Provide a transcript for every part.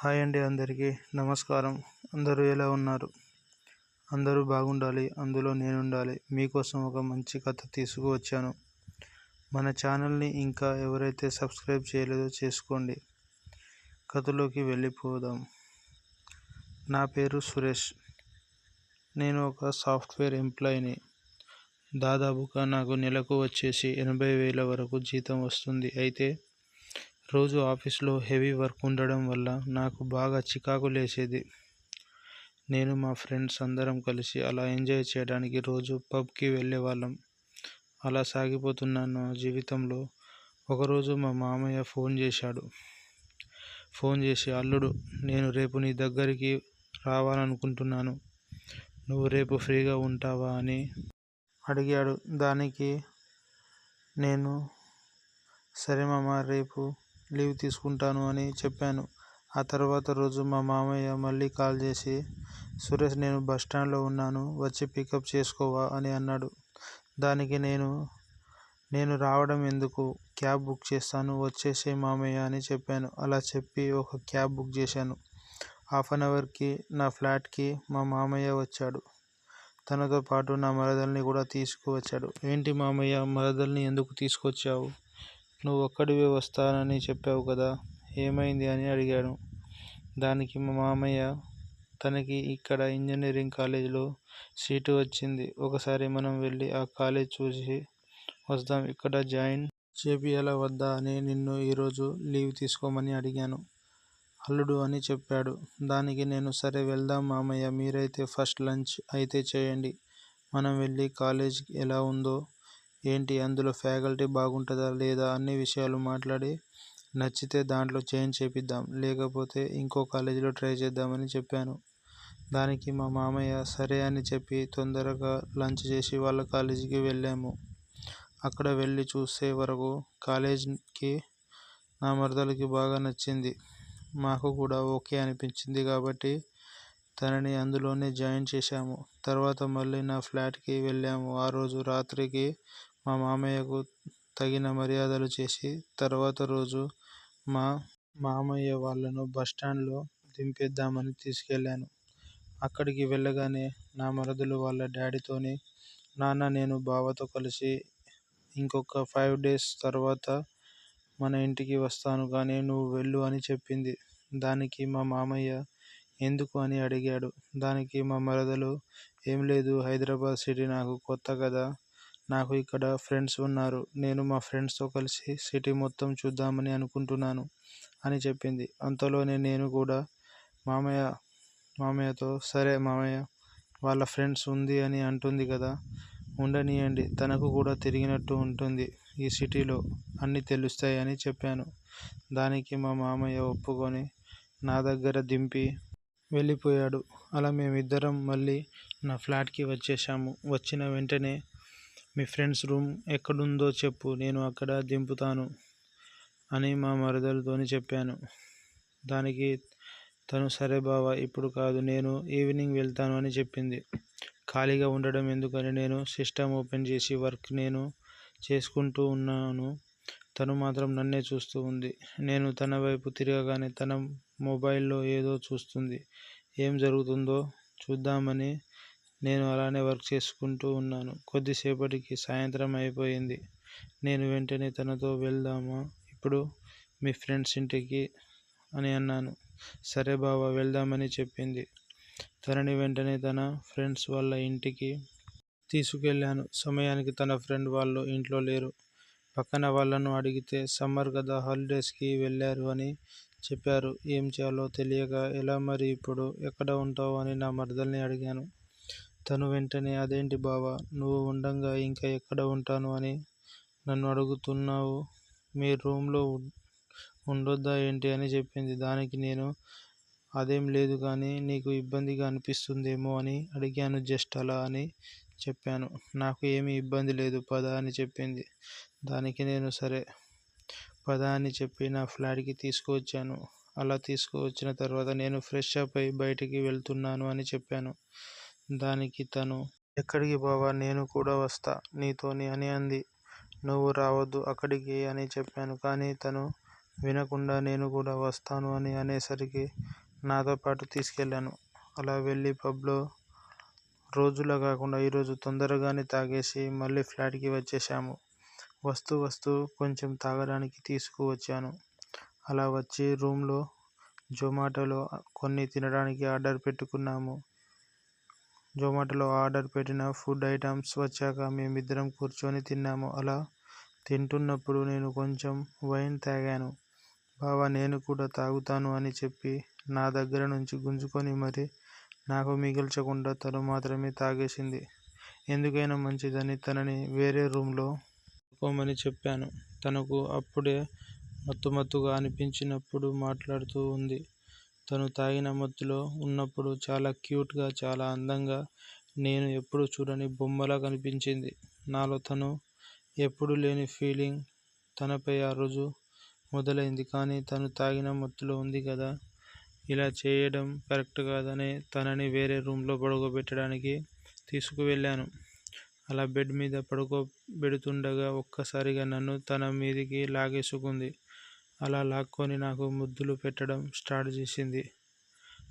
Hi అండి, అందరికీ నమస్కారం. అందరూ ఎలా ఉన్నారు? అందరూ బాగుండాలి, అందులో నేనుండాలి. మీకోసం ఒక మంచి కథ తీసుకువచ్చాను. మన ఛానల్ని ఇంకా ఎవరైతే సబ్స్క్రైబ్ చేయలేదో చేసుకోండి. కథలోకి వెళ్ళిపోదాం. నా పేరు సురేష్. నేను ఒక సాఫ్ట్వేర్ ఎంప్లాయీని. దాదాపుగా నాకు నెలకు వచ్చేసి 80,000 వరకు జీతం వస్తుంది. అయితే రోజు ఆఫీస్లో హెవీ వర్క్ ఉండడం వల్ల నాకు బాగా చికాకు లేచేది. నేను మా ఫ్రెండ్స్ అందరం కలిసి అలా ఎంజాయ్ చేయడానికి రోజు పబ్కి వెళ్ళేవాళ్ళం. అలా సాగిపోతున్న నా జీవితంలో ఒకరోజు మా మామయ్య ఫోన్ చేసి అల్లుడు, నేను రేపు నీ దగ్గరికి రావాలనుకుంటున్నాను. నువ్వు రేపు ఫ్రీగా ఉంటావా అని అడిగాడు. దానికి నేను సరే మామ, రేపు లీవ్ తీసుకుంటాను అని చెప్పాను. ఆ తర్వాత రోజు మా మామయ్య మళ్ళీ కాల్ చేసి, సురేష్, నేను బస్టాండ్లో ఉన్నాను, వచ్చి పికప్ చేసుకోవా అని అన్నాడు. దానికి నేను రావడం ఎందుకు, క్యాబ్ బుక్ చేస్తాను, వచ్చేసే మామయ్య అని చెప్పాను. అలా చెప్పి ఒక క్యాబ్ బుక్ చేశాను. 1/2 అవర్కి నా ఫ్లాట్కి మా మామయ్య వచ్చాడు. తనతో పాటు నా మరదల్ని కూడా తీసుకువచ్చాడు. ఏంటి మామయ్య, మరదల్ని ఎందుకు తీసుకొచ్చావు? నువ్వు ఒక్కడివే వస్తానని చెప్పావు కదా, ఏమైంది అని అడిగాను. దానికి మా మామయ్య, తనకి ఇక్కడ ఇంజనీరింగ్ కాలేజీలో సీటు వచ్చింది. ఒకసారి మనం వెళ్ళి ఆ కాలేజ్ చూసి వద్దాం, ఇక్కడ జాయిన్ చేపియాలా వద్దా అని నిన్ను ఈరోజు లీవ్ తీసుకోమని అడిగాను అల్లుడు అని చెప్పాడు. దానికి నేను సరే వెళ్దాం మామయ్య, మీరైతే ఫస్ట్ లంచ్ అయితే చేయండి. మనం వెళ్ళి కాలేజ్ ఎలా ఉందో ఏంటి, అందులో ఫ్యాకల్టీ బాగుంటుందా లేదా అన్ని విషయాలు మాట్లాడి నచ్చితే దాంట్లో చేంజ్ చేపిద్దాం, లేకపోతే ఇంకో కాలేజీలో ట్రై చేద్దామని చెప్పాను. దానికి మా మామయ్య సరే అని చెప్పి తొందరగా లంచ్ చేసి వాళ్ళ కాలేజీకి వెళ్ళాము. అక్కడ వెళ్ళి చూసే వరకు కాలేజ్కి నా మరదలకి బాగా నచ్చింది. మాకు కూడా ఓకే అనిపించింది కాబట్టి తనని అందులోనే జాయిన్ చేశాము. తర్వాత మళ్ళీ నా ఫ్లాట్కి వెళ్ళాము. ఆ రోజు రాత్రికి మా మామయ్యకు తగిన మర్యాదలు చేసి తర్వాత రోజు మా మామయ్య వాళ్ళను బస్టాండ్లో దింపేద్దామని తీసుకెళ్ళాను. అక్కడికి వెళ్ళగానే నా మరదలు వాళ్ళ డాడీతోని, నాన్న, నేను బావతో కలిసి ఇంకొక 5 days తర్వాత మన ఇంటికి వస్తాను, కానీ నువ్వు వెళ్ళు అని చెప్పింది. దానికి మా మామయ్య ఎందుకు అని అడిగాడు. దానికి మా మరదలు, ఏం లేదు, హైదరాబాద్ సిటీ నాకు కొత్త కదా, నాకు ఇక్కడ ఫ్రెండ్స్ ఉన్నారు, నేను మా ఫ్రెండ్స్తో కలిసి సిటీ మొత్తం చూద్దామని అనుకుంటున్నాను అని చెప్పింది. అంతలోనే నేను కూడా మామయ్యతో, సరే మామయ్య, వాళ్ళ ఫ్రెండ్స్ ఉంది అని అంటుంది కదా, ఉండనియండి, తనకు కూడా తిరిగినట్టు ఉంటుంది, ఈ సిటీలో అన్నీ తెలుస్తాయి అని చెప్పాను. దానికి మా మామయ్య ఒప్పుకొని నా దగ్గర దింపి వెళ్ళిపోయాడు. అలా మేమిద్దరం మళ్ళీ నా ఫ్లాట్కి వచ్చేసాము. వచ్చిన వెంటనే మీ ఫ్రెండ్స్ రూమ్ ఎక్కడుందో చెప్పు, నేను అక్కడ దింపుతాను అని మా మరదలతోని చెప్పాను. దానికి తను సరే బావ, ఇప్పుడు కాదు, నేను ఈవినింగ్ వెళ్తాను అని చెప్పింది. ఖాళీగా ఉండడం ఎందుకని నేను సిస్టమ్ ఓపెన్ చేసి వర్క్ నేను చేసుకుంటూ ఉన్నాను. తను మాత్రం నన్నే చూస్తూ ఉంది. నేను తన వైపు తిరగగానే తన మొబైల్లో ఏదో చూస్తుంది. ఏం జరుగుతుందో చూద్దామని నేను అలానే వర్క్ చేసుకుంటూ ఉన్నాను. కొద్దిసేపటికి సాయంత్రం అయిపోయింది. నేను వెంటనే తనతో, వెళ్దామా ఇప్పుడు మీ ఫ్రెండ్స్ ఇంటికి అని అన్నాను. సరే బావ, వెళ్దామని చెప్పింది. తనని వెంటనే తన ఫ్రెండ్స్ వాళ్ళ ఇంటికి తీసుకెళ్ళాను. సమయానికి తన ఫ్రెండ్ వాళ్ళు ఇంట్లో లేరు. పక్కన వాళ్ళను అడిగితే సమ్మర్ కదా, హాలిడేస్కి వెళ్ళారు అని చెప్పారు. ఏం చేయాలో తెలియక, ఎలా మరి ఇప్పుడు ఎక్కడ ఉంటావు అని నా మరదల్ని అడిగాను. తను వెంటనే, అదేంటి బావా, నువ్వు ఉండంగా ఇంకా ఎక్కడ ఉంటాను అని నన్ను అడుగుతున్నావు, మీ రూమ్లో ఉండొద్దా ఏంటి అని చెప్పింది. దానికి నేను, అదేం లేదు కానీ నీకు ఇబ్బందిగా అనిపిస్తుందేమో అని అడిగాను, జస్ట్ అలా అని చెప్పాను. నాకు ఏమీ ఇబ్బంది లేదు, పద అని చెప్పింది. దానికి నేను సరే పద అని చెప్పి నా ఫ్లాట్కి తీసుకువచ్చాను. అలా తీసుకువచ్చిన తర్వాత నేను ఫ్రెష్ అప్ అయి బయటికి వెళ్తున్నాను అని చెప్పాను. దానికి తను, ఎక్కడికి బావా, నేను కూడా వస్తా నీతోని అని అంది. నువ్వు రావద్దు అక్కడికి అని చెప్పాను. కానీ తను వినకుండా నేను కూడా వస్తాను అని అనేసరికి నాతో పాటు తీసుకెళ్ళాను. అలా వెళ్ళి పబ్లో రోజులా కాకుండా ఈరోజు తొందరగానే తాగేసి మళ్ళీ ఫ్లాట్కి వచ్చేశాము. వస్తూ కొంచెం తాగడానికి తీసుకువచ్చాను. అలా వచ్చి రూమ్లో జొమాటోలో కొన్ని తినడానికి ఆర్డర్ పెట్టుకున్నాము. జొమాటోలో ఆర్డర్ పెట్టిన ఫుడ్ ఐటమ్స్ వచ్చాక మేమిద్దరం కూర్చొని తిన్నాము. అలా తింటున్నప్పుడు నేను కొంచెం వైన్ తాగాను. బావ నేను కూడా తాగుతాను అని చెప్పి నా దగ్గర నుంచి గుంజుకొని మరి నాకు మిగిల్చకుండా తను మాత్రమే తాగేసింది. ఎందుకైనా మంచిదని తనని వేరే రూమ్లో పడుకోమని చెప్పాను. తనకు అప్పుడే మత్తుగా అనిపించినప్పుడు మాట్లాడుతూ ఉంది. తను తాగిన మత్తులో ఉన్నప్పుడు చాలా క్యూట్గా, చాలా అందంగా, నేను ఎప్పుడూ చూడని బొమ్మలా కనిపించింది. నాలో తను ఎప్పుడూ లేని ఫీలింగ్ తనపై ఆ రోజు మొదలైంది. కానీ తను తాగిన మత్తులో ఉంది కదా, ఇలా చేయడం కరెక్ట్ కాదని తనని వేరే రూమ్లో పడుకోబెట్టడానికి తీసుకువెళ్ళాను. అలా బెడ్ మీద పడుకోబెడుతుండగా ఒక్కసారిగా నన్ను తన మీదికి లాగేసుకుంది. అలా లాక్కొని నాకు ముద్దులు పెట్టడం స్టార్ట్ చేసింది.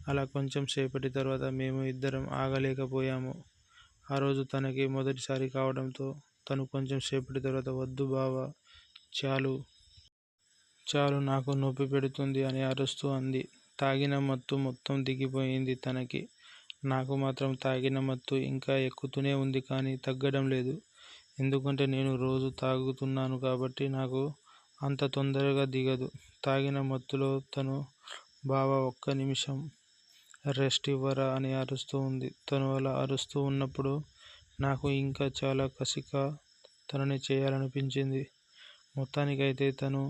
అలా కొంచెం సేపటి తర్వాత మేము ఇద్దరం ఆగలేకపోయాము. ఆ రోజు తనకి మొదటిసారి కావడంతో తను కొంచెం సేపటి తర్వాత వద్దు బావా, చాలు నాకు నొప్పి పెడుతుంది అని అరుస్తూ అంది. తాగిన మత్తు మొత్తం దిగిపోయింది తనకి. నాకు మాత్రం తాగిన మత్తు ఇంకా ఎక్కుతూనే ఉంది కానీ తగ్గడం లేదు. ఎందుకంటే నేను రోజు తాగుతున్నాను కాబట్టి నాకు అంత తొందరగా దిగదు. తాగిన మత్తులో తను బావా ఒక్క నిమిషం రెస్ట్ ఇవ్వరా అని అరుస్తూ ఉంది. తను అలా అరుస్తూ ఉన్నప్పుడు నాకు ఇంకా చాలా కసిగా తనని చేయాలనిపించింది. మొత్తానికైతే తను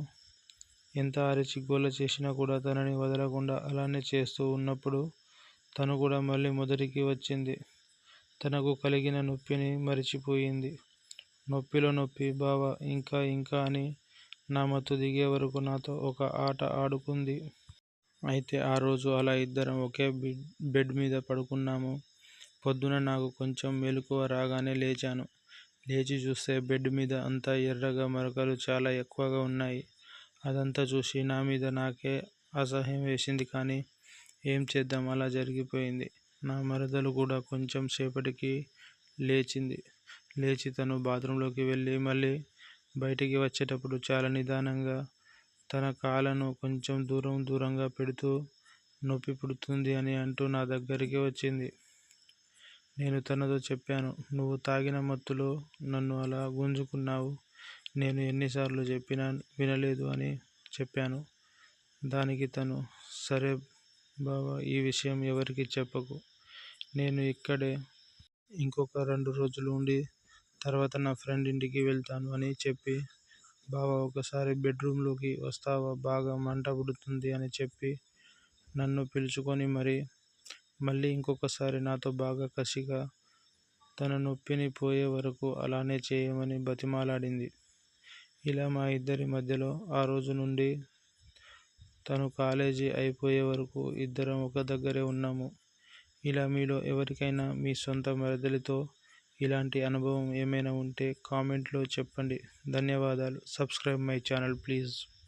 ఎంత అరిచి గోల చేసినా కూడా తనని వదలకుండా అలానే చేస్తూ ఉన్నప్పుడు తను కూడా మళ్ళీ మొదటికి వచ్చింది. తనకు కలిగిన నొప్పిని మరిచిపోయింది. నొప్పిలో నొప్పి బావా ఇంకా అని నా మత్తు దిగే వరకు నాతో ఒక ఆట ఆడుకుంది. అయితే ఆ రోజు అలా ఇద్దరం ఒకే బెడ్ మీద పడుకున్నాము. పొద్దున నాకు కొంచెం మెలకువ రాగానే లేచాను. లేచి చూస్తే బెడ్ మీద అంతా ఎర్రగా మరకలు చాలా ఎక్కువగా ఉన్నాయి. అదంతా చూసి నా మీద నాకే అసహ్యం వేసింది. కానీ ఏం చేద్దాం, అలా జరిగిపోయింది. నా మరదలు కూడా కొంచెం సేపటికి లేచి తను బాత్రూంలోకి వెళ్ళి మళ్ళీ బయటికి వచ్చేటప్పుడు చాలా నిదానంగా తన కాళ్ళను కొంచెం దూరంగా పెడుతూ నొప్పి పుడుతుంది అని అంటూ నా దగ్గరికి వచ్చింది. నేను తనతో చెప్పాను, నువ్వు తాగిన మత్తులో నన్ను అలా గుంజుకున్నావు. నేను ఎన్నిసార్లు చెప్పినా వినలేదు అని చెప్పాను. దానికి తను సరే బావా, ఈ విషయం ఎవరికీ చెప్పకు. నేను ఇక్కడే ఇంకొక 2 రోజులు ఉండి తర్వాత నా ఫ్రెండ్ ఇంటికి వెళ్తాను అని చెప్పి బావా ఒకసారి బెడ్రూమ్లోకి వస్తావా, బాగా మంట పుడుతుంది అని చెప్పి నన్ను పిలుచుకొని మళ్ళీ ఇంకొకసారి నాతో బాగా కసిగా తన నొప్పిని పోయే వరకు అలానే చేయమని బతిమాలాడింది. ఇలా మా ఇద్దరి మధ్యలో ఆ రోజు నుండి తను కాలేజీ అయిపోయే వరకు ఇద్దరం ఒక దగ్గరే ఉన్నాము. ఇలా మీలో ఎవరికైనా మీ సొంత మరదలితో ఇలాంటి అనుభవం ఏమైనా ఉంటే కామెంట్లో చెప్పండి. ధన్యవాదాలు. Subscribe my channel please.